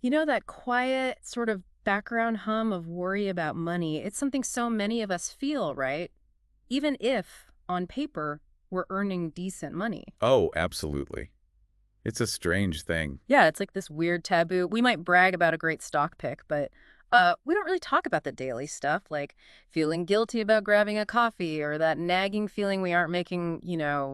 You know, that quiet sort of background hum of worry about money, it's something so many of us feel, right? Even if, on paper, we're earning decent money. Oh, absolutely. It's a strange thing. Yeah, it's like this weird taboo. We might brag about a great stock pick, but we don't really talk about the daily stuff, like feeling guilty about grabbing a coffee or that nagging feeling we aren't making,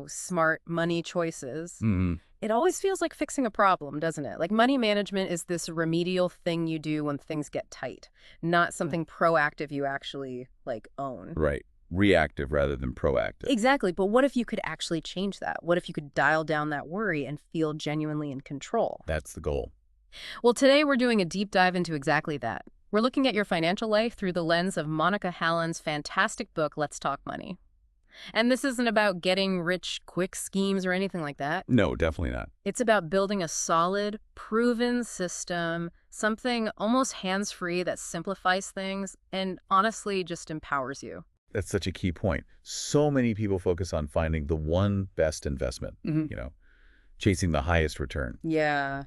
smart money choices. Hmm. It always feels like fixing a problem, doesn't it? Like money management is this remedial thing you do when things get tight, not something proactive you actually like own. Right. Reactive rather than proactive. Exactly, but what if you could actually change that? What if you could dial down that worry and feel genuinely in control? That's the goal. Well, today we're doing a deep dive into exactly that. We're looking at your financial life through the lens of Monika Halan's fantastic book, Let's Talk Money. And this isn't about getting rich quick schemes or anything like that. No, definitely not. It's about building a solid, proven system, something almost hands-free that simplifies things and honestly just empowers you. That's such a key point. So many people focus on finding the one best investment, Hmm. chasing the highest return. Yeah.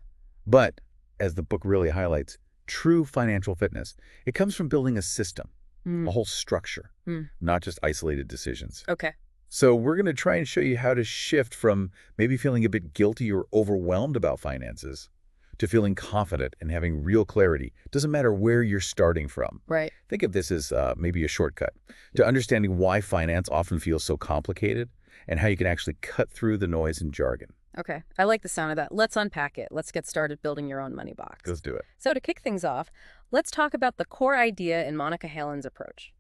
But, as the book really highlights, true financial fitness, it comes from building a system, Mm. a whole structure, Mm. not just isolated decisions. Okay. So we're going to try and show you how to shift from maybe feeling a bit guilty or overwhelmed about finances to feeling confident and having real clarity. Doesn't matter where you're starting from. Right. Think of this as maybe a shortcut to understanding why finance often feels so complicated and how you can actually cut through the noise and jargon. Okay. I like the sound of that. Let's unpack it. Let's get started building your own money box. Let's do it. So to kick things off, let's talk about the core idea in Monika Halan's approach.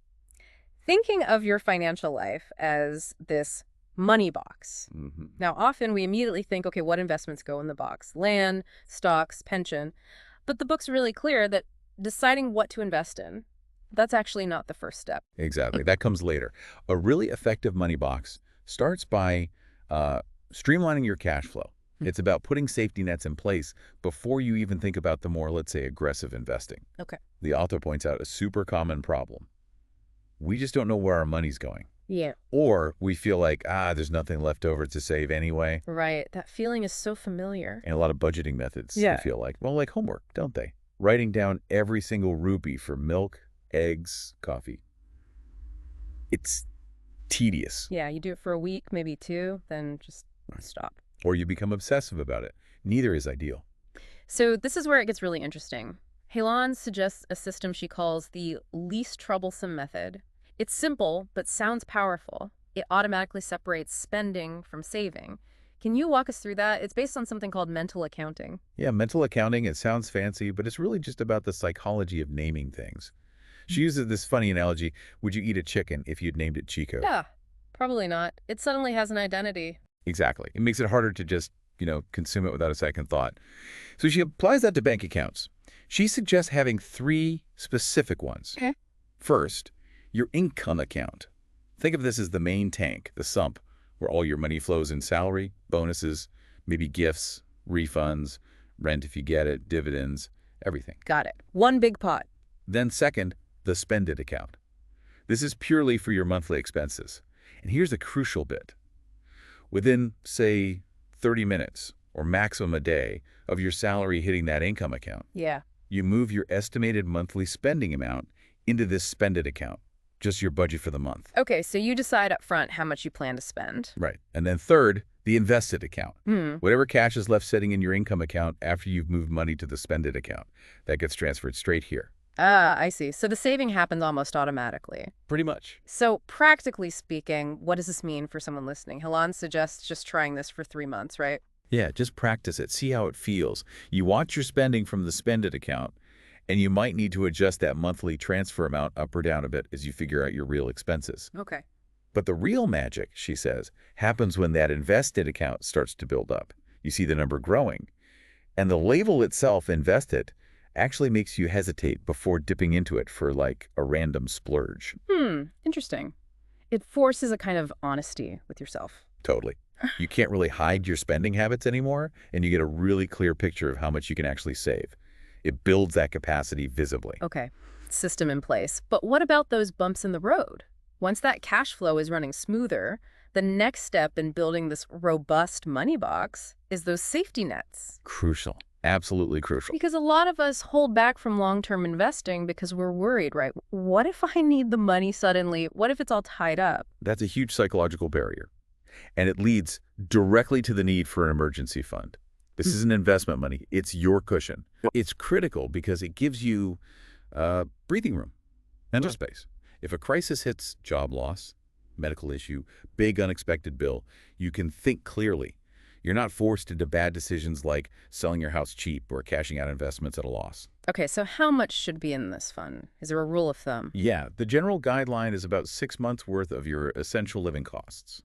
Thinking of your financial life as this money box. Hmm. Now, often we immediately think, okay, what investments go in the box? Land, stocks, pension. But the book's really clear that deciding what to invest in, that's actually not the first step. Exactly. That comes later. A really effective money box starts by streamlining your cash flow. It's about putting safety nets in place before you even think about the more, let's say, aggressive investing. Okay. The author points out a super common problem. We just don't know where our money's going. Yeah. Or we feel like, there's nothing left over to save anyway. Right. That feeling is so familiar. And a lot of budgeting methods, Yeah. they feel like, well, like homework, don't they? Writing down every single rupee for milk, eggs, coffee. It's tedious. Yeah, you do it for a week, maybe two, then just stop. Or you become obsessive about it. Neither is ideal. So this is where it gets really interesting. Halan suggests a system she calls the least troublesome method. It's simple, but sounds powerful. It automatically separates spending from saving. Can you walk us through that? It's based on something called mental accounting. Yeah, mental accounting, it sounds fancy, but it's really just about the psychology of naming things. She uses this funny analogy, would you eat a chicken if you'd named it Chico? Yeah, probably not. It suddenly has an identity. Exactly. It makes it harder to just, consume it without a second thought. So she applies that to bank accounts. She suggests having 3 specific ones. Okay. First, your income account. Think of this as the main tank, the sump, where all your money flows in salary, bonuses, maybe gifts, refunds, rent if you get it, dividends, everything. Got it. One big pot. Then second, the spend it account. This is purely for your monthly expenses. And here's the crucial bit. Within, say, 30 minutes or maximum a day of your salary hitting that income account, Yeah. you move your estimated monthly spending amount into this spend it account, just your budget for the month. Okay, so you decide up front how much you plan to spend. Right. And then third, the invested account. Hmm. Whatever cash is left sitting in your income account after you've moved money to the spend it account, that gets transferred straight here. Ah, I see. So the saving happens almost automatically. Pretty much. So practically speaking, what does this mean for someone listening? Halan suggests just trying this for 3 months, right? Yeah, just practice it. See how it feels. You watch your spending from the spend it account, and you might need to adjust that monthly transfer amount up or down a bit as you figure out your real expenses. Okay. But the real magic, she says, happens when that invested account starts to build up. You see the number growing. And the label itself, invested, actually makes you hesitate before dipping into it for like a random splurge. Interesting. It forces a kind of honesty with yourself. Totally. You can't really hide your spending habits anymore, and you get a really clear picture of how much you can actually save. It builds that capacity visibly. Okay. System in place. But what about those bumps in the road? Once that cash flow is running smoother, the next step in building this robust money box is those safety nets. Crucial. Absolutely crucial. Because a lot of us hold back from long-term investing because we're worried, right? What if I need the money suddenly? What if it's all tied up? That's a huge psychological barrier, and it leads directly to the need for an emergency fund. This isn't investment money. It's your cushion. It's critical because it gives you breathing room, mental space. If a crisis hits, job loss, medical issue, big unexpected bill, you can think clearly. You're not forced into bad decisions like selling your house cheap or cashing out investments at a loss. Okay, so how much should be in this fund? Is there a rule of thumb? Yeah, the general guideline is about 6 months worth of your essential living costs.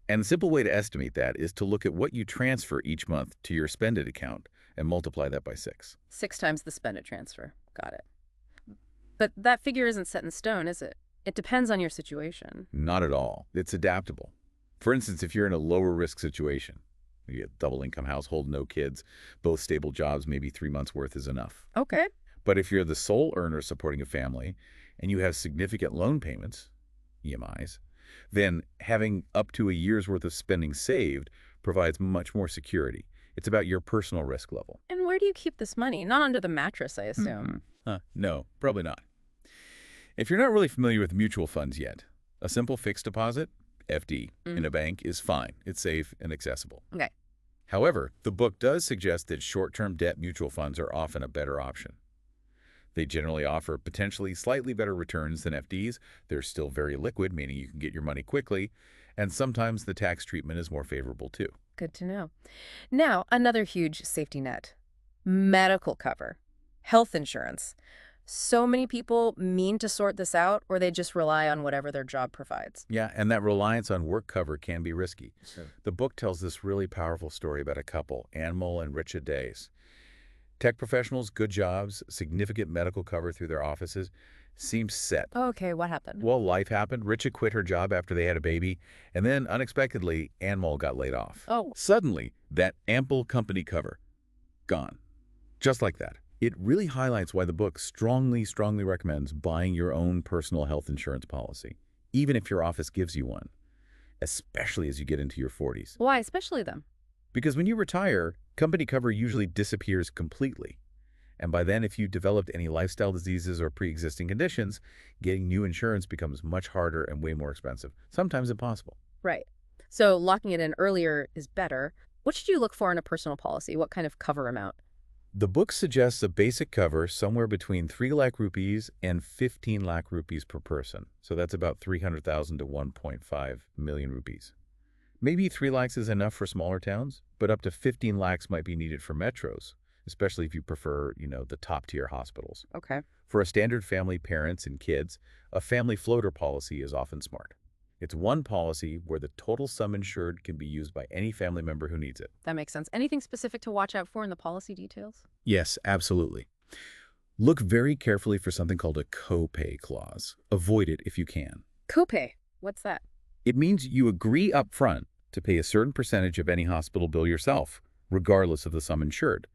And the simple way to estimate that is to look at what you transfer each month to your spend it account and multiply that by 6. 6 times the spend it transfer. Got it. But that figure isn't set in stone, is it? It depends on your situation. Not at all. It's adaptable. For instance, if you're in a lower risk situation, you have double income household, no kids, both stable jobs, maybe 3 months worth is enough. Okay. But if you're the sole earner supporting a family and you have significant loan payments, EMIs, then having up to a year's worth of spending saved provides much more security. It's about your personal risk level. And where do you keep this money? Not under the mattress, I assume. No, probably not. If you're not really familiar with mutual funds yet, a simple fixed deposit, FD, in a bank is fine. It's safe and accessible. Okay. However, the book does suggest that short-term debt mutual funds are often a better option. They generally offer potentially slightly better returns than FDs. They're still very liquid, meaning you can get your money quickly, and sometimes the tax treatment is more favorable too. Good to know. Now, another huge safety net. Medical cover. Health insurance. So many people mean to sort this out, or they just rely on whatever their job provides. Yeah, and that reliance on work cover can be risky. Sure. The book tells this really powerful story about a couple, Anmol and Richa Days. Tech professionals, good jobs, significant medical cover through their offices, seemed set. Okay, what happened? Well, life happened. Richa quit her job after they had a baby, and then unexpectedly, Anmol got laid off. Oh. Suddenly, that ample company cover, gone. Just like that. It really highlights why the book strongly recommends buying your own personal health insurance policy, even if your office gives you one, especially as you get into your 40s. Why, especially them? Because when you retire, company cover usually disappears completely. And by then, if you developed any lifestyle diseases or pre-existing conditions, getting new insurance becomes much harder and way more expensive, sometimes impossible. Right. So locking it in earlier is better. What should you look for in a personal policy? What kind of cover amount? The book suggests a basic cover somewhere between 3 lakh rupees and 15 lakh rupees per person. So that's about 300,000 to 1.5 million rupees. Maybe 3 lakhs is enough for smaller towns, but up to 15 lakhs might be needed for metros, especially if you prefer, the top-tier hospitals. Okay. For a standard family, parents and kids, a family floater policy is often smart. It's one policy where the total sum insured can be used by any family member who needs it. That makes sense. Anything specific to watch out for in the policy details? Yes, absolutely. Look very carefully for something called a copay clause. Avoid it if you can. Copay. What's that? It means you agree up front to pay a certain percentage of any hospital bill yourself, regardless of the sum insured.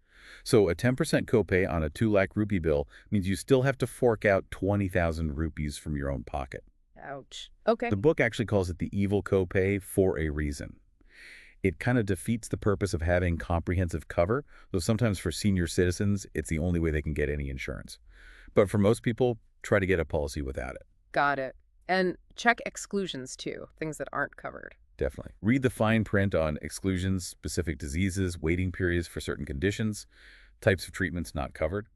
So a 10% copay on a 2 lakh rupee bill means you still have to fork out 20,000 rupees from your own pocket. Ouch. Okay. The book actually calls it the evil copay for a reason. It kind of defeats the purpose of having comprehensive cover, though sometimes for senior citizens, it's the only way they can get any insurance. But for most people, try to get a policy without it. Got it. And check exclusions too, things that aren't covered. Definitely. Read the fine print on exclusions, specific diseases, waiting periods for certain conditions, types of treatments not covered.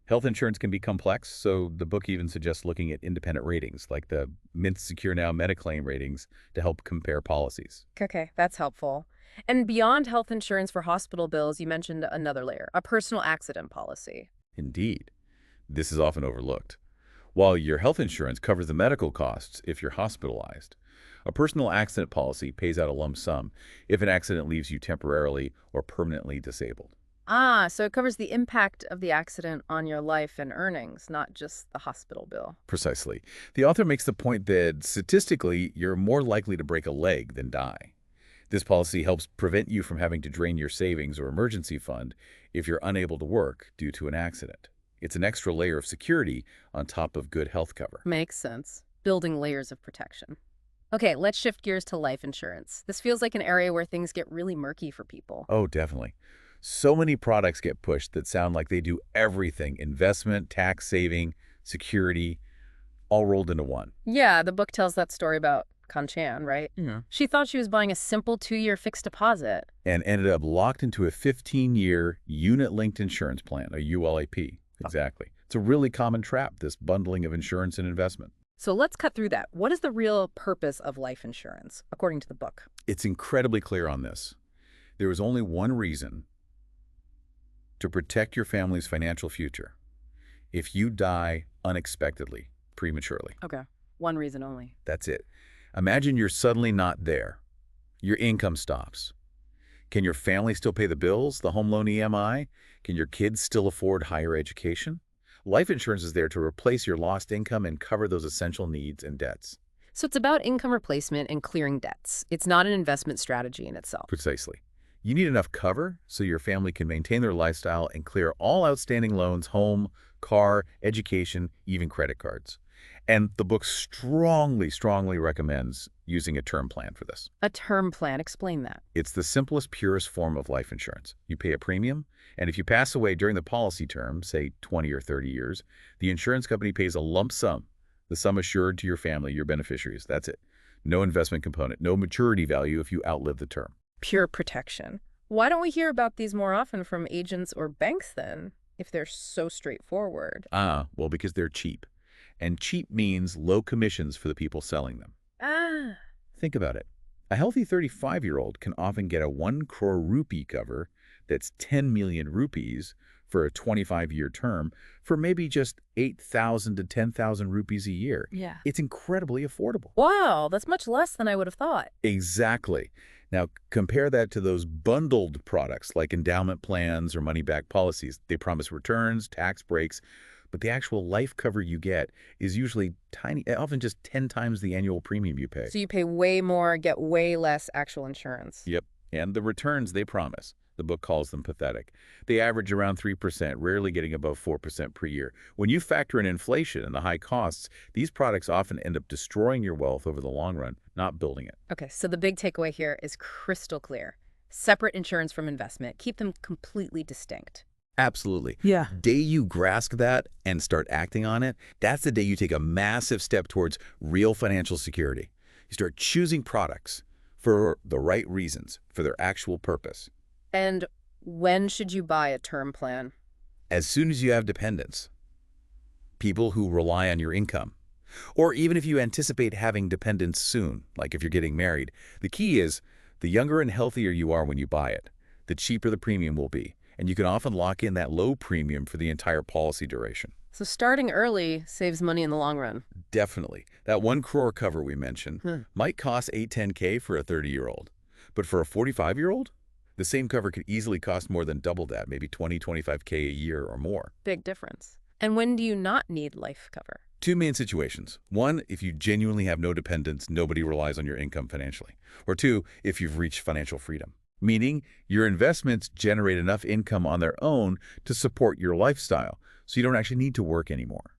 Health insurance can be complex, so the book even suggests looking at independent ratings, like the Mint Secure Now Metaclaim ratings, to help compare policies. Okay, that's helpful. And beyond health insurance for hospital bills, you mentioned another layer, a personal accident policy. Indeed. This is often overlooked. While your health insurance covers the medical costs if you're hospitalized, a personal accident policy pays out a lump sum if an accident leaves you temporarily or permanently disabled. Ah, so it covers the impact of the accident on your life and earnings, not just the hospital bill. Precisely. The author makes the point that statistically, you're more likely to break a leg than die. This policy helps prevent you from having to drain your savings or emergency fund if you're unable to work due to an accident. It's an extra layer of security on top of good health cover. Makes sense. Building layers of protection. Okay, let's shift gears to life insurance. This feels like an area where things get really murky for people. Oh, definitely. So many products get pushed that sound like they do everything: investment, tax saving, security, all rolled into one. Yeah, the book tells that story about Kanchan, right? Yeah. She thought she was buying a simple 2-year fixed deposit. And ended up locked into a 15-year unit-linked insurance plan, a ULAP. Exactly. It's a really common trap, this bundling of insurance and investment. So let's cut through that. What is the real purpose of life insurance, according to the book? It's incredibly clear on this. There is only one reason: to protect your family's financial future. If you die unexpectedly, prematurely, Okay, one reason only. that's it. Imagine you're suddenly not there. Your income stops. Can your family still pay the bills, the home loan EMI? Can your kids still afford higher education? Life insurance is there to replace your lost income and cover those essential needs and debts. So it's about income replacement and clearing debts. It's not an investment strategy in itself. Precisely. You need enough cover so your family can maintain their lifestyle and clear all outstanding loans: home, car, education, even credit cards. And the book strongly, strongly recommends using a term plan for this. A term plan, explain that. It's the simplest, purest form of life insurance. You pay a premium, and if you pass away during the policy term, say 20 or 30 years, the insurance company pays a lump sum, the sum assured to your family, your beneficiaries. That's it. No investment component, no maturity value if you outlive the term. Pure protection. Why don't we hear about these more often from agents or banks then, if they're so straightforward? Well, because they're cheap. And cheap means low commissions for the people selling them. Ah, Think about it. A healthy 35-year-old can often get a 1 crore rupee cover that's 10 million rupees for a 25-year term for maybe just 8,000 to 10,000 rupees a year. yeah. It's incredibly affordable. Wow, that's much less than I would have thought. Exactly. Now, compare that to those bundled products like endowment plans or money-back policies. They promise returns, tax breaks, but the actual life cover you get is usually tiny, often just 10 times the annual premium you pay. So you pay way more, get way less actual insurance. Yep. And the returns they promise, the book calls them pathetic. They average around 3%, rarely getting above 4% per year. When you factor in inflation and the high costs, these products often end up destroying your wealth over the long run, not building it. Okay, so the big takeaway here is crystal clear. Separate insurance from investment. Keep them completely distinct. Absolutely. Yeah. Day you grasp that and start acting on it, that's the day you take a massive step towards real financial security. You start choosing products for the right reasons, for their actual purpose. And when should you buy a term plan? As soon as you have dependents, people who rely on your income, or even if you anticipate having dependents soon, like if you're getting married, the key is the younger and healthier you are when you buy it, the cheaper the premium will be. And you can often lock in that low premium for the entire policy duration. So starting early saves money in the long run. Definitely. That 1 crore cover we mentioned might cost 8-10K for a 30-year-old. But for a 45-year-old, the same cover could easily cost more than double that, maybe 20-25K a year or more. Big difference. And when do you not need life cover? 2 main situations. 1, if you genuinely have no dependents, nobody relies on your income financially. Or 2, if you've reached financial freedom, meaning your investments generate enough income on their own to support your lifestyle, so you don't actually need to work anymore.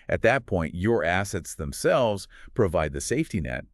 At that point, your assets themselves provide the safety net,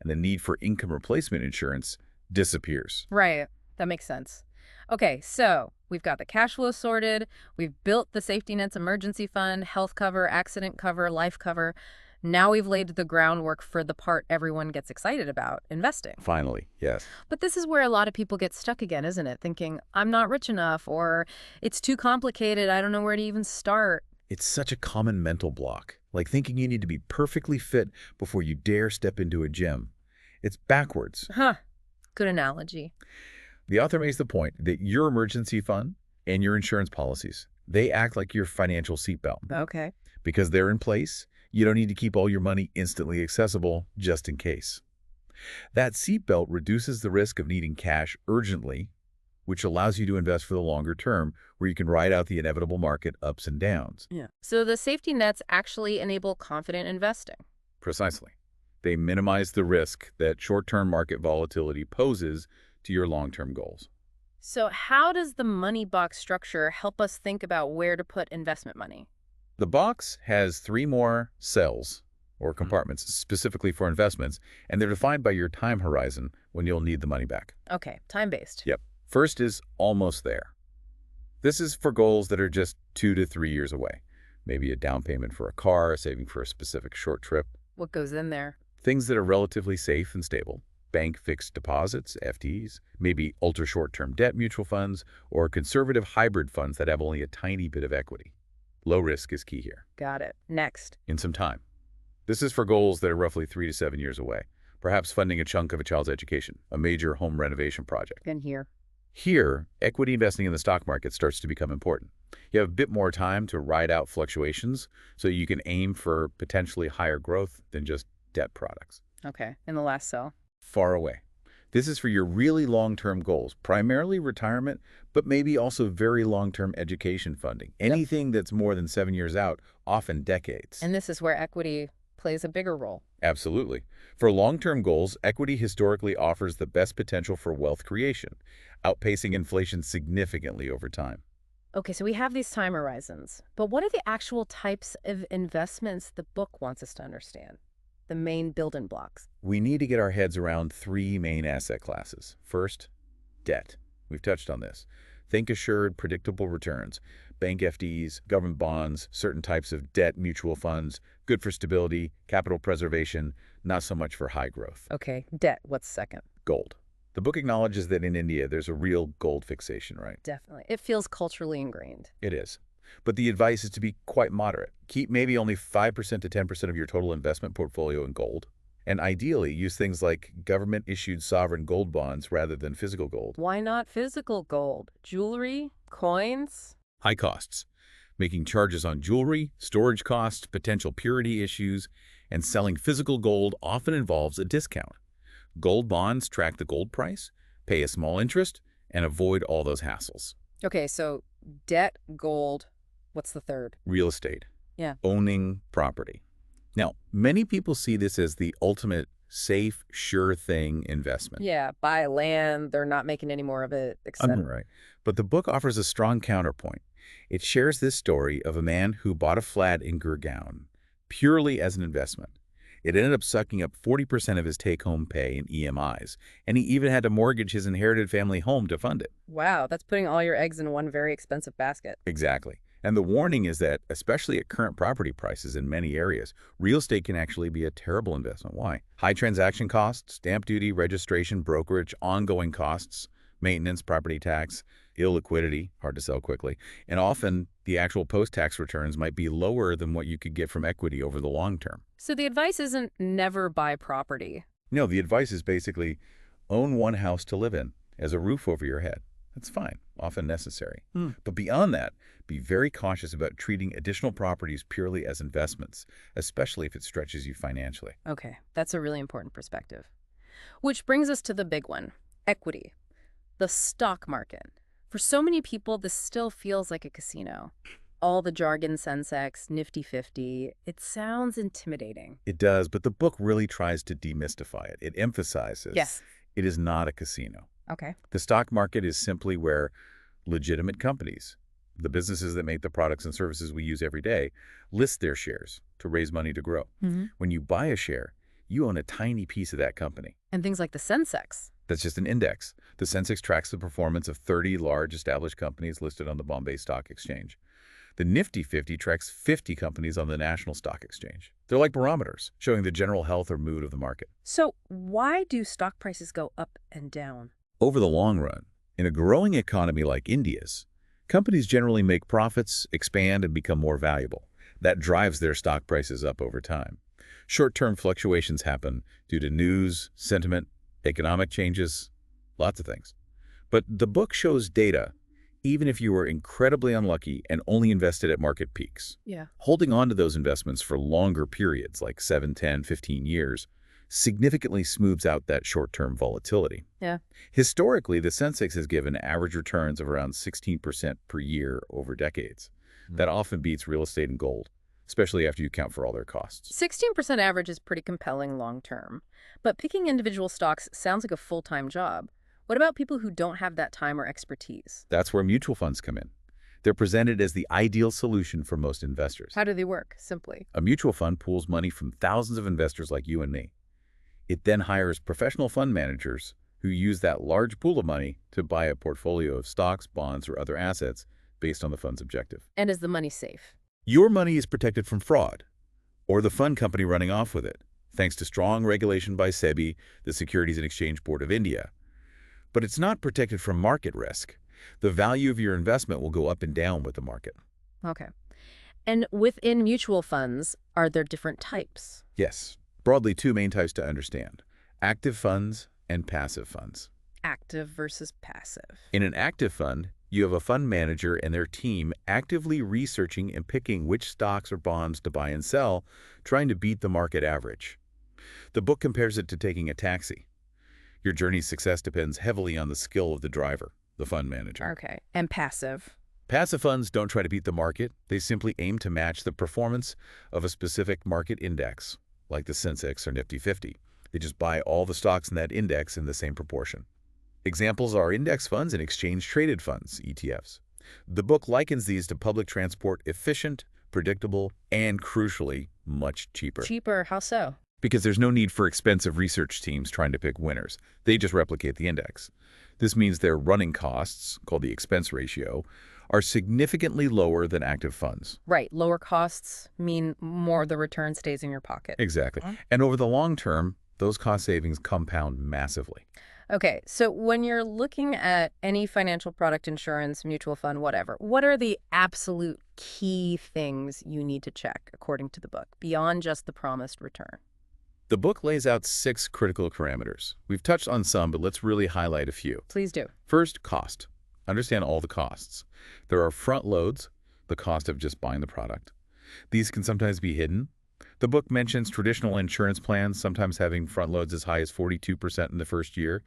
and the need for income replacement insurance disappears. Right. That makes sense. Okay, so we've got the cash flow sorted. We've built the safety nets emergency fund, health cover, accident cover, life cover. Now we've laid the groundwork for the part everyone gets excited about, investing. Finally, yes. But this is where a lot of people get stuck again, isn't it? Thinking, I'm not rich enough, or it's too complicated, I don't know where to even start. It's such a common mental block, like thinking you need to be perfectly fit before you dare step into a gym. It's backwards. Huh. Good analogy. The author makes the point that your emergency fund and your insurance policies, they act like your financial seatbelt. Okay. Because they're in place, you don't need to keep all your money instantly accessible just in case. That seatbelt reduces the risk of needing cash urgently, which allows you to invest for the longer term, where you can ride out the inevitable market ups and downs. Yeah. So the safety nets actually enable confident investing. Precisely. They minimize the risk that short-term market volatility poses to your long-term goals. So how does the money box structure help us think about where to put investment money? The box has 3 more cells or compartments specifically for investments, and they're defined by your time horizon when you'll need the money back. Okay, time-based. Yep. First is almost there. This is for goals that are just 2 to 3 years away. Maybe a down payment for a car, saving for a specific short trip. What goes in there? Things that are relatively safe and stable. Bank fixed deposits, FDs, maybe ultra short-term debt mutual funds, or conservative hybrid funds that have only a tiny bit of equity. Low risk is key here. Got it. Next. In some time. This is for goals that are roughly 3 to 7 years away. Perhaps funding a chunk of a child's education, a major home renovation project. And here. Here, equity investing in the stock market starts to become important. You have a bit more time to ride out fluctuations, so you can aim for potentially higher growth than just debt products. Okay. In the last cell. Far away. This is for your really long-term goals, primarily retirement, but maybe also very long-term education funding. Anything that's more than 7 years out, often decades. And this is where equity plays a bigger role. Absolutely. For long-term goals, equity historically offers the best potential for wealth creation, outpacing inflation significantly over time. Okay, so we have these time horizons, but what are the actual types of investments the book wants us to understand? The main building blocks. We need to get our heads around three main asset classes. First, debt. We've touched on this. Think assured, predictable returns. Bank FDs, government bonds, certain types of debt mutual funds, good for stability, capital preservation, not so much for high growth. Okay, debt. What's second? Gold. The book acknowledges that in India, there's a real gold fixation, right? Definitely. It feels culturally ingrained. It is. But the advice is to be quite moderate. Keep maybe only 5% to 10% of your total investment portfolio in gold. And ideally, use things like government-issued sovereign gold bonds rather than physical gold. Why not physical gold? Jewelry? Coins? High costs. Making charges on jewelry, storage costs, potential purity issues, and selling physical gold often involves a discount. Gold bonds track the gold price, pay a small interest, and avoid all those hassles. Okay, so debt, gold. What's the third? Real estate. Yeah. Owning property. Now, many people see this as the ultimate safe, sure thing investment. Yeah, buy land, they're not making any more of it, etc. Right. But the book offers a strong counterpoint. It shares this story of a man who bought a flat in Gurgaon purely as an investment. It ended up sucking up 40% of his take-home pay in EMIs, and he even had to mortgage his inherited family home to fund it. Wow, that's putting all your eggs in one very expensive basket. Exactly. And the warning is that, especially at current property prices in many areas, real estate can actually be a terrible investment. Why? High transaction costs, stamp duty, registration, brokerage, ongoing costs, maintenance, property tax, illiquidity, hard to sell quickly, and often the actual post-tax returns might be lower than what you could get from equity over the long term. So the advice isn't never buy property. No, the advice is basically own one house to live in as a roof over your head. That's fine, often necessary. But beyond that, be very cautious about treating additional properties purely as investments, especially if it stretches you financially. Okay, that's a really important perspective. Which brings us to the big one, equity, the stock market. For so many people, this still feels like a casino. All the jargon, Sensex, Nifty 50, it sounds intimidating. It does, but the book really tries to demystify it. It emphasizes it is not a casino. Okay. The stock market is simply where legitimate companies, the businesses that make the products and services we use every day, list their shares to raise money to grow. When you buy a share, you own a tiny piece of that company. And things like the Sensex. That's just an index. The Sensex tracks the performance of 30 large established companies listed on the Bombay Stock Exchange. The Nifty 50 tracks 50 companies on the National Stock Exchange. They're like barometers, showing the general health or mood of the market. So why do stock prices go up and down? Over the long run, in a growing economy like India's, companies generally make profits, expand, and become more valuable. That drives their stock prices up over time. Short-term fluctuations happen due to news, sentiment, economic changes, lots of things. But the book shows data, even if you were incredibly unlucky and only invested at market peaks. Yeah. Holding on to those investments for longer periods, like 7, 10, 15 years, significantly smooths out that short-term volatility. Yeah. Historically, the Sensex has given average returns of around 16% per year over decades. That often beats real estate and gold, especially after you account for all their costs. 16% average is pretty compelling long term. But picking individual stocks sounds like a full-time job. What about people who don't have that time or expertise? That's where mutual funds come in. They're presented as the ideal solution for most investors. How do they work, simply? A mutual fund pools money from thousands of investors like you and me. It then hires professional fund managers who use that large pool of money to buy a portfolio of stocks, bonds, or other assets based on the fund's objective. And is the money safe? Your money is protected from fraud or the fund company running off with it, thanks to strong regulation by SEBI, the Securities and Exchange Board of India. But it's not protected from market risk. The value of your investment will go up and down with the market. Okay. And within mutual funds, are there different types? Yes, broadly two main types to understand: active funds and passive funds. Active versus passive. In an active fund, you have a fund manager and their team actively researching and picking which stocks or bonds to buy and sell, trying to beat the market average. The book compares it to taking a taxi. Your journey's success depends heavily on the skill of the driver, the fund manager. Okay. And passive? Passive funds don't try to beat the market. They simply aim to match the performance of a specific market index, like the Sensex or Nifty 50. They just buy all the stocks in that index in the same proportion. Examples are index funds and exchange-traded funds, ETFs. The book likens these to public transport: efficient, predictable, and, crucially, much cheaper. Cheaper? How so? Because there's no need for expensive research teams trying to pick winners. They just replicate the index. This means their running costs, called the expense ratio, are significantly lower than active funds. Right. Lower costs mean more the return stays in your pocket. Exactly. And over the long term, those cost savings compound massively. Okay, so when you're looking at any financial product, insurance, mutual fund, whatever, what are the absolute key things you need to check, according to the book, beyond just the promised return? The book lays out 6 critical parameters. We've touched on some, but let's really highlight a few. Please do. First, cost. Understand all the costs. There are front loads, the cost of just buying the product. These can sometimes be hidden. The book mentions traditional insurance plans sometimes having front loads as high as 42% in the first year,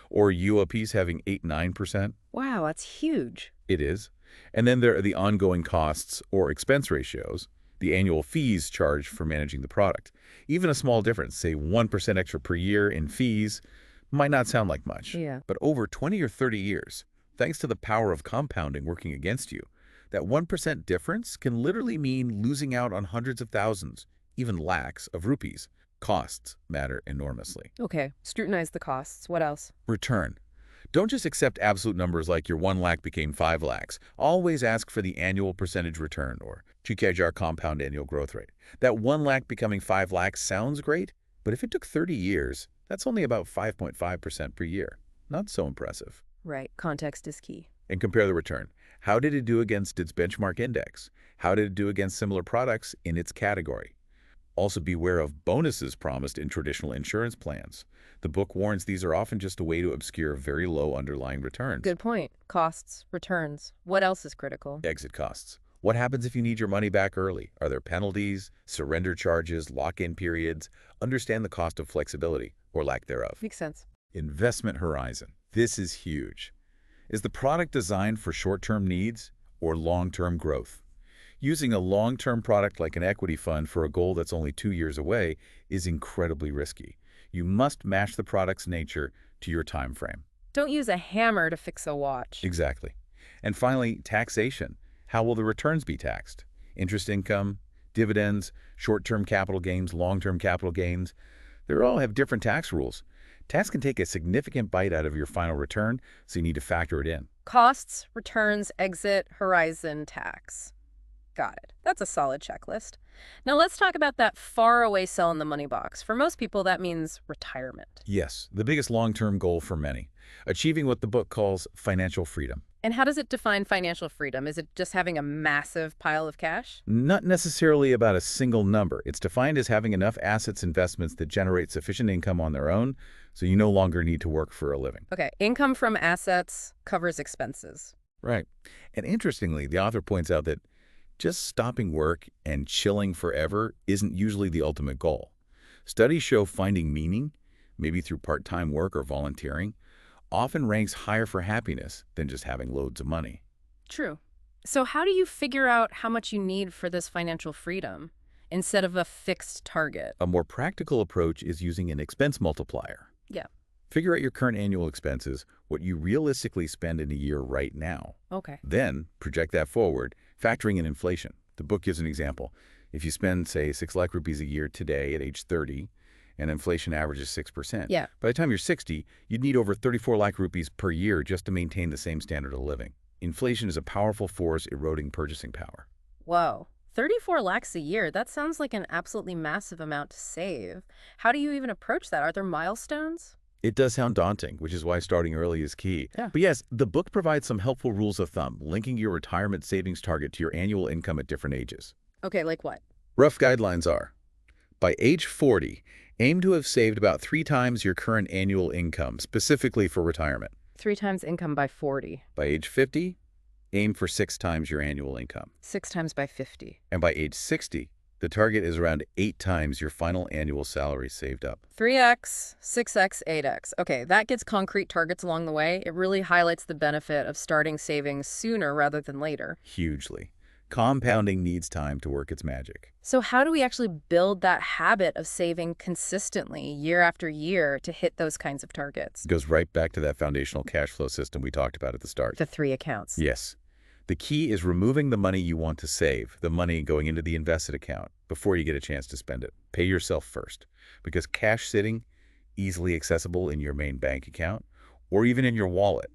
or UOPs having 8–9%. Wow, that's huge. It is. And then there are the ongoing costs or expense ratios, the annual fees charged for managing the product. Even a small difference, say 1% extra per year in fees, might not sound like much. Yeah. But over 20 or 30 years, thanks to the power of compounding working against you, that 1% difference can literally mean losing out on hundreds of thousands, even lakhs of rupees. Costs matter enormously. Okay, scrutinize the costs. What else? Return. Don't just accept absolute numbers like your 1 lakh became 5 lakhs. Always ask for the annual percentage return, or GKR compound annual growth rate. That 1 lakh becoming 5 lakhs sounds great, but if it took 30 years, that's only about 5.5% per year. Not so impressive. Right, context is key. And compare the return. How did it do against its benchmark index? How did it do against similar products in its category? Also, beware of bonuses promised in traditional insurance plans. The book warns these are often just a way to obscure very low underlying returns. Good point. Costs, returns. What else is critical? Exit costs. What happens if you need your money back early? Are there penalties, surrender charges, lock-in periods? Understand the cost of flexibility, or lack thereof. Makes sense. Investment horizon. This is huge. Is the product designed for short-term needs or long-term growth? Using a long-term product like an equity fund for a goal that's only 2 years away is incredibly risky. You must match the product's nature to your time frame. Don't use a hammer to fix a watch. Exactly. And finally, taxation. How will the returns be taxed? Interest income, dividends, short-term capital gains, long-term capital gains. They all have different tax rules. Tax can take a significant bite out of your final return, so you need to factor it in. Costs, returns, exit, horizon, tax. Got it. That's a solid checklist. Now let's talk about that faraway sell in the money box. For most people, that means retirement. Yes, the biggest long-term goal for many. Achieving what the book calls financial freedom. And how does it define financial freedom? Is it just having a massive pile of cash? Not necessarily about a single number. It's defined as having enough assets investments that generate sufficient income on their own, so you no longer need to work for a living. Okay, income from assets covers expenses. Right. And interestingly, the author points out that just stopping work and chilling forever isn't usually the ultimate goal. Studies show finding meaning, maybe through part-time work or volunteering, often ranks higher for happiness than just having loads of money. True. So how do you figure out how much you need for this financial freedom instead of a fixed target? A more practical approach is using an expense multiplier. Yeah. Figure out your current annual expenses, what you realistically spend in a year right now. Okay. Then project that forward, factoring in inflation. The book gives an example. If you spend, say, 6 lakh rupees a year today at age 30, and inflation averages 6%, Yeah. by the time you're 60, you'd need over 34 lakh rupees per year just to maintain the same standard of living. Inflation is a powerful force eroding purchasing power. Whoa. 34 lakhs a year. That sounds like an absolutely massive amount to save. How do you even approach that? Are there milestones? It does sound daunting, which is why starting early is key. Yeah. But yes, the book provides some helpful rules of thumb, linking your retirement savings target to your annual income at different ages. Okay, like what? Rough guidelines are: by age 40, aim to have saved about 3 times your current annual income, specifically for retirement. 3 times income by 40. By age 50, aim for 6 times your annual income. 6 times by 50. And by age 60, the target is around 8 times your final annual salary saved up. 3x, 6x, 8x. Okay, that gets concrete targets along the way. It really highlights the benefit of starting savings sooner rather than later. Hugely. Compounding needs time to work its magic. So how do we actually build that habit of saving consistently year after year to hit those kinds of targets? It goes right back to that foundational cash flow system we talked about at the start. The 3 accounts. Yes. The key is removing the money you want to save, the money going into the invested account, before you get a chance to spend it. Pay yourself first, because cash sitting, easily accessible in your main bank account, or even in your wallet,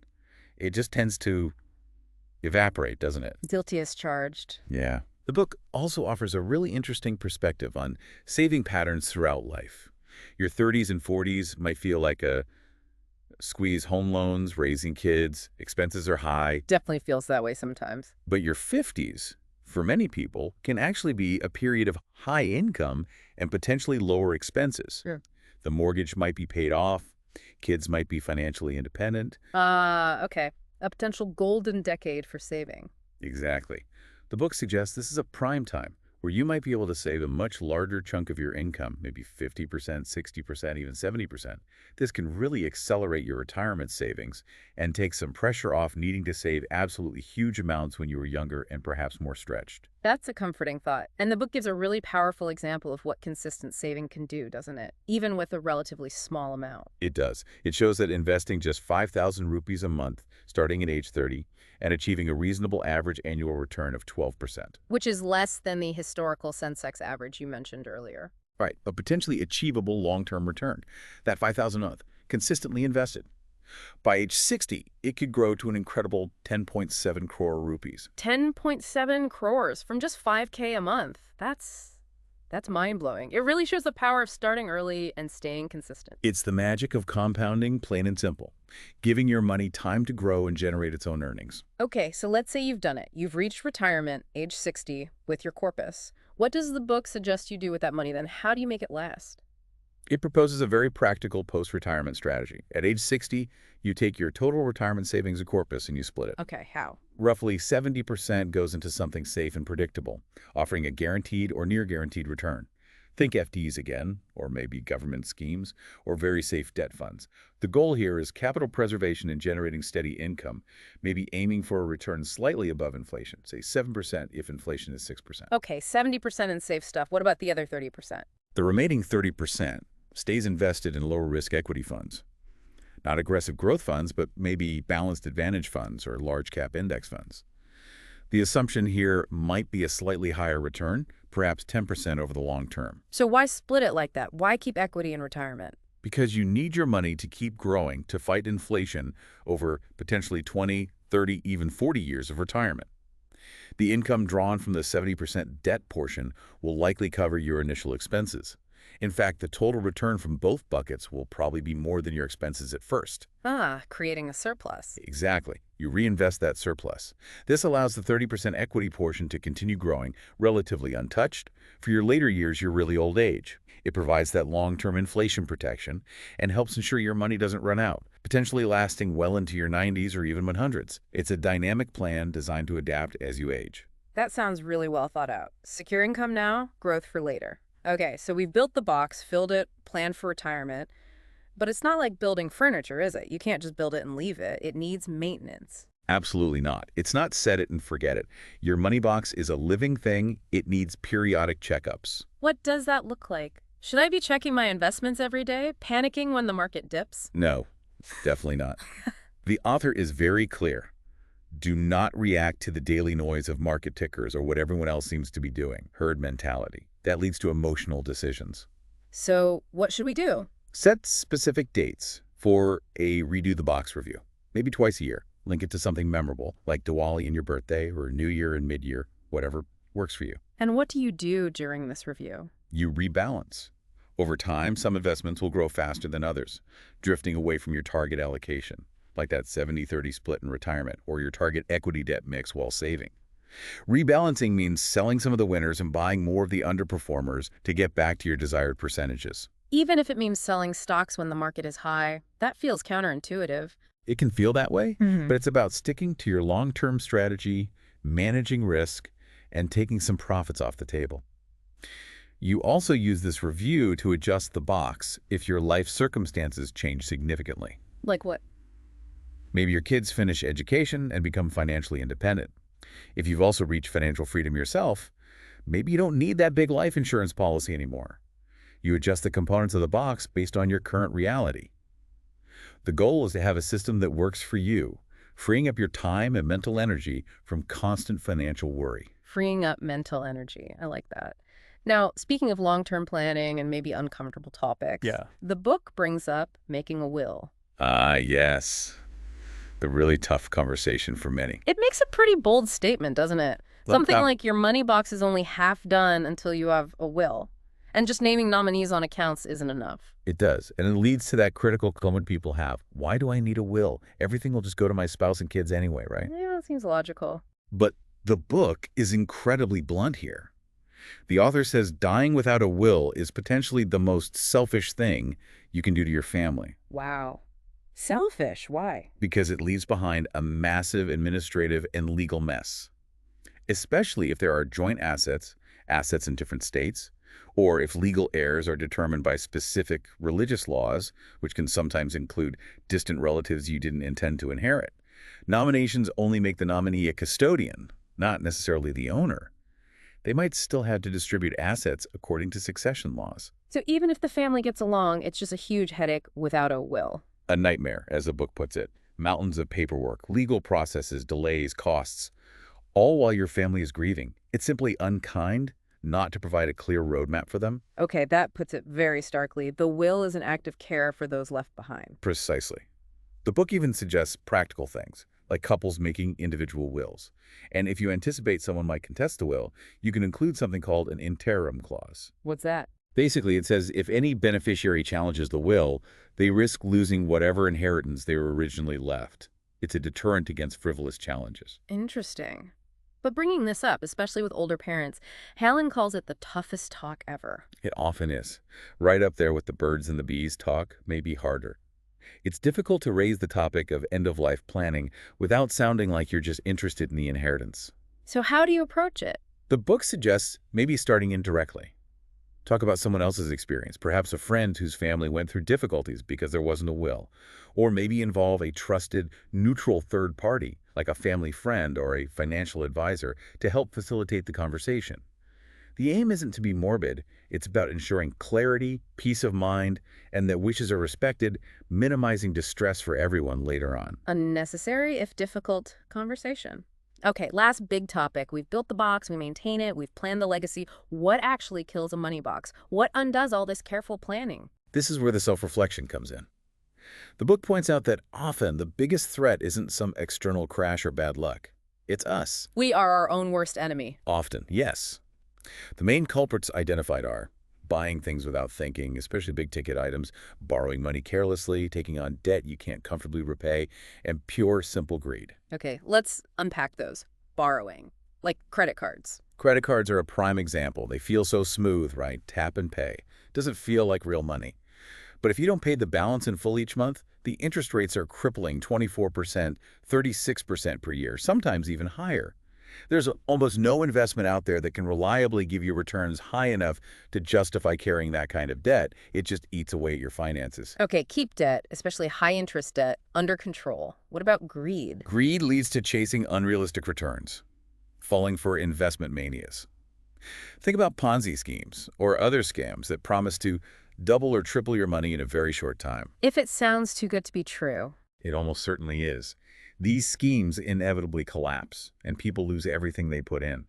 it just tends to evaporate, doesn't it? Guilty as charged. Yeah. The book also offers a really interesting perspective on saving patterns throughout life. Your 30s and 40s might feel like a squeeze home loans, raising kids, expenses are high. Definitely feels that way sometimes. But your 50s, for many people, can actually be a period of high income and potentially lower expenses. Sure. The mortgage might be paid off, kids might be financially independent. Okay. A potential golden decade for saving. Exactly. The book suggests this is a prime time where you might be able to save a much larger chunk of your income, maybe 50%, 60%, even 70%. This can really accelerate your retirement savings and take some pressure off needing to save absolutely huge amounts when you were younger and perhaps more stretched. That's a comforting thought. And the book gives a really powerful example of what consistent saving can do, doesn't it? Even with a relatively small amount. It does. It shows that investing just 5,000 rupees a month, starting at age 30, and achieving a reasonable average annual return of 12%. Which is less than the historical Sensex average you mentioned earlier. Right, a potentially achievable long-term return. That 5,000 a month, consistently invested. By age 60, it could grow to an incredible 10.7 crore rupees. 10.7 crores from just 5K a month. That's mind-blowing. It really shows the power of starting early and staying consistent. It's the magic of compounding, plain and simple. Giving your money time to grow and generate its own earnings. Okay, so let's say you've done it. You've reached retirement, age 60, with your corpus. What does the book suggest you do with that money then? How do you make it last? It proposes a very practical post-retirement strategy. At age 60, you take your total retirement savings and corpus and you split it. Okay, how? Roughly 70% goes into something safe and predictable, offering a guaranteed or near-guaranteed return. Think FDs again, or maybe government schemes, or very safe debt funds. The goal here is capital preservation and generating steady income, maybe aiming for a return slightly above inflation, say 7% if inflation is 6%. Okay, 70% in safe stuff. What about the other 30%? The remaining 30% stays invested in lower-risk equity funds. Not aggressive growth funds, but maybe balanced advantage funds or large-cap index funds. The assumption here might be a slightly higher return, perhaps 10% over the long term. So why split it like that? Why keep equity in retirement? Because you need your money to keep growing to fight inflation over potentially 20, 30, even 40 years of retirement. The income drawn from the 70% debt portion will likely cover your initial expenses. In fact, the total return from both buckets will probably be more than your expenses at first. Creating a surplus. Exactly. You reinvest that surplus. This allows the 30% equity portion to continue growing relatively untouched for your later years, your really old age. It provides that long-term inflation protection and helps ensure your money doesn't run out, potentially lasting well into your 90s or even 100s. It's a dynamic plan designed to adapt as you age. That sounds really well thought out. Secure income now, growth for later. Okay, so we've built the box, filled it, planned for retirement. But it's not like building furniture, is it? You can't just build it and leave it. It needs maintenance. Absolutely not. It's not set it and forget it. Your money box is a living thing. It needs periodic checkups. What does that look like? Should I be checking my investments every day, panicking when the market dips? No, definitely not. The author is very clear. Do not react to the daily noise of market tickers or what everyone else seems to be doing. Herd mentality. That leads to emotional decisions. So what should we do? Set specific dates for a redo the box review, maybe twice a year. Link it to something memorable, like Diwali in your birthday or New Year and mid-year, whatever works for you. And what do you do during this review? You rebalance. Over time, some investments will grow faster than others, drifting away from your target allocation, like that 70-30 split in retirement or your target equity debt mix while saving. Rebalancing means selling some of the winners and buying more of the underperformers to get back to your desired percentages. Even if it means selling stocks when the market is high, that feels counterintuitive. It can feel that way, Hmm. but it's about sticking to your long-term strategy, managing risk, and taking some profits off the table. You also use this review to adjust the box if your life circumstances change significantly. Like what? Maybe your kids finish education and become financially independent. If you've also reached financial freedom yourself, maybe you don't need that big life insurance policy anymore. You adjust the components of the box based on your current reality. The goal is to have a system that works for you, freeing up your time and mental energy from constant financial worry. Freeing up mental energy. I like that. Now, speaking of long-term planning and maybe uncomfortable topics, Yeah. the book brings up making a will. Ah, yes. The really tough conversation for many. It makes a pretty bold statement, doesn't it? Look, Something like your money box is only half done until you have a will. And just naming nominees on accounts isn't enough. It does, and it leads to that critical comment people have. Why do I need a will? Everything will just go to my spouse and kids anyway, right? Yeah, that seems logical. But the book is incredibly blunt here. The author says dying without a will is potentially the most selfish thing you can do to your family Wow. Selfish. Why? because it leaves behind a massive administrative and legal mess, especially if there are joint assets, assets in different states, or if legal heirs are determined by specific religious laws, which can sometimes include distant relatives you didn't intend to inherit. Nominations only make the nominee a custodian, not necessarily the owner. They might still have to distribute assets according to succession laws. So even if the family gets along, it's just a huge headache without a will. A nightmare, as the book puts it. Mountains of paperwork, legal processes, delays, costs, all while your family is grieving. It's simply unkind not to provide a clear roadmap for them. Okay, that puts it very starkly. The will is an act of care for those left behind. Precisely. The book even suggests practical things, like couples making individual wills. And if you anticipate someone might contest the will, you can include something called an interim clause. What's that? Basically, it says if any beneficiary challenges the will, they risk losing whatever inheritance they were originally left. It's a deterrent against frivolous challenges. Interesting. But bringing this up, especially with older parents, Halan calls it the toughest talk ever. It often is. Right up there with the birds and the bees talk, maybe harder. It's difficult to raise the topic of end-of-life planning without sounding like you're just interested in the inheritance. So how do you approach it? The book suggests maybe starting indirectly. Talk about someone else's experience, perhaps a friend whose family went through difficulties because there wasn't a will. Or maybe involve a trusted, neutral third party, like a family friend or a financial advisor, to help facilitate the conversation. The aim isn't to be morbid. It's about ensuring clarity, peace of mind, and that wishes are respected, minimizing distress for everyone later on. A necessary, if difficult, conversation. Okay, last big topic. We've built the box, we maintain it, we've planned the legacy. What actually kills a money box? What undoes all this careful planning? This is where the self-reflection comes in. The book points out that often the biggest threat isn't some external crash or bad luck. It's us. We are our own worst enemy. Often, yes. The main culprits identified are buying things without thinking, especially big-ticket items, borrowing money carelessly, taking on debt you can't comfortably repay, and pure, simple greed. Okay, let's unpack those. Borrowing, like credit cards. Credit cards are a prime example. They feel so smooth, right? Tap and pay. Doesn't feel like real money. But if you don't pay the balance in full each month, the interest rates are crippling 24%, 36% per year, sometimes even higher. There's almost no investment out there that can reliably give you returns high enough to justify carrying that kind of debt. It just eats away at your finances. Okay, keep debt, especially high-interest debt, under control. What about greed? Greed leads to chasing unrealistic returns, falling for investment manias. Think about Ponzi schemes or other scams that promise to double or triple your money in a very short time. If it sounds too good to be true. It almost certainly is. These schemes inevitably collapse, and people lose everything they put in.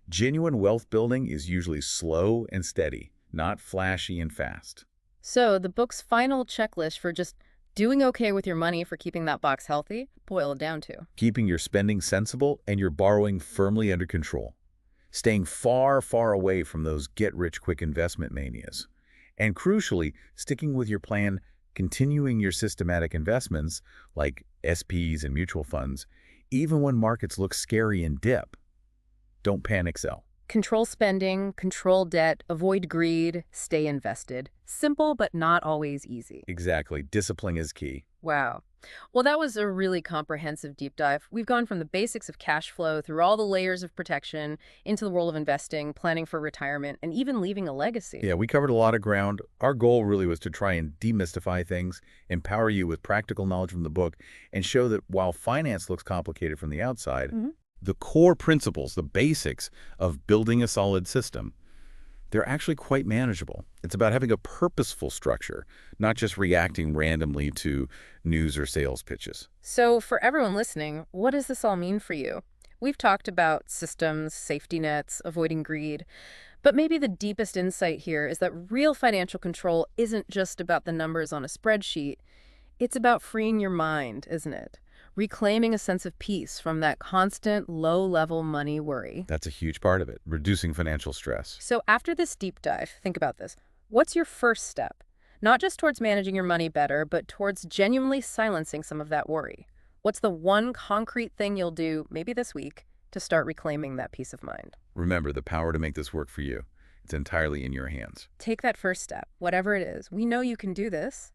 Genuine wealth building is usually slow and steady, not flashy and fast. So the book's final checklist for just Doing okay with your money for keeping that box healthy, boil it down to. Keeping your spending sensible and your borrowing firmly under control. Staying far, far away from those get-rich-quick investment manias. And crucially, sticking with your plan, continuing your systematic investments, like SPs and mutual funds, even when markets look scary and dip. Don't panic sell. Control spending, control debt, avoid greed, stay invested. Simple, but not always easy. Exactly. Discipline is key. Wow. Well, that was a really comprehensive deep dive. We've gone from the basics of cash flow through all the layers of protection into the world of investing, planning for retirement, and even leaving a legacy. Yeah, we covered a lot of ground. Our goal really was to try and demystify things, empower you with practical knowledge from the book, and show that while finance looks complicated from the outside, the core principles, the basics of building a solid system, they're actually quite manageable. It's about having a purposeful structure, not just reacting randomly to news or sales pitches. So, for everyone listening, what does this all mean for you? We've talked about systems, safety nets, avoiding greed, but maybe the deepest insight here is that real financial control isn't just about the numbers on a spreadsheet. It's about freeing your mind, isn't it? Reclaiming a sense of peace from that constant low-level money worry. That's a huge part of it, reducing financial stress. So after this deep dive, think about this. What's your first step? Not just towards managing your money better, but towards genuinely silencing some of that worry. What's the one concrete thing you'll do, maybe this week, to start reclaiming that peace of mind? Remember, the power to make this work for you. It's entirely in your hands. Take that first step, whatever it is. We know you can do this.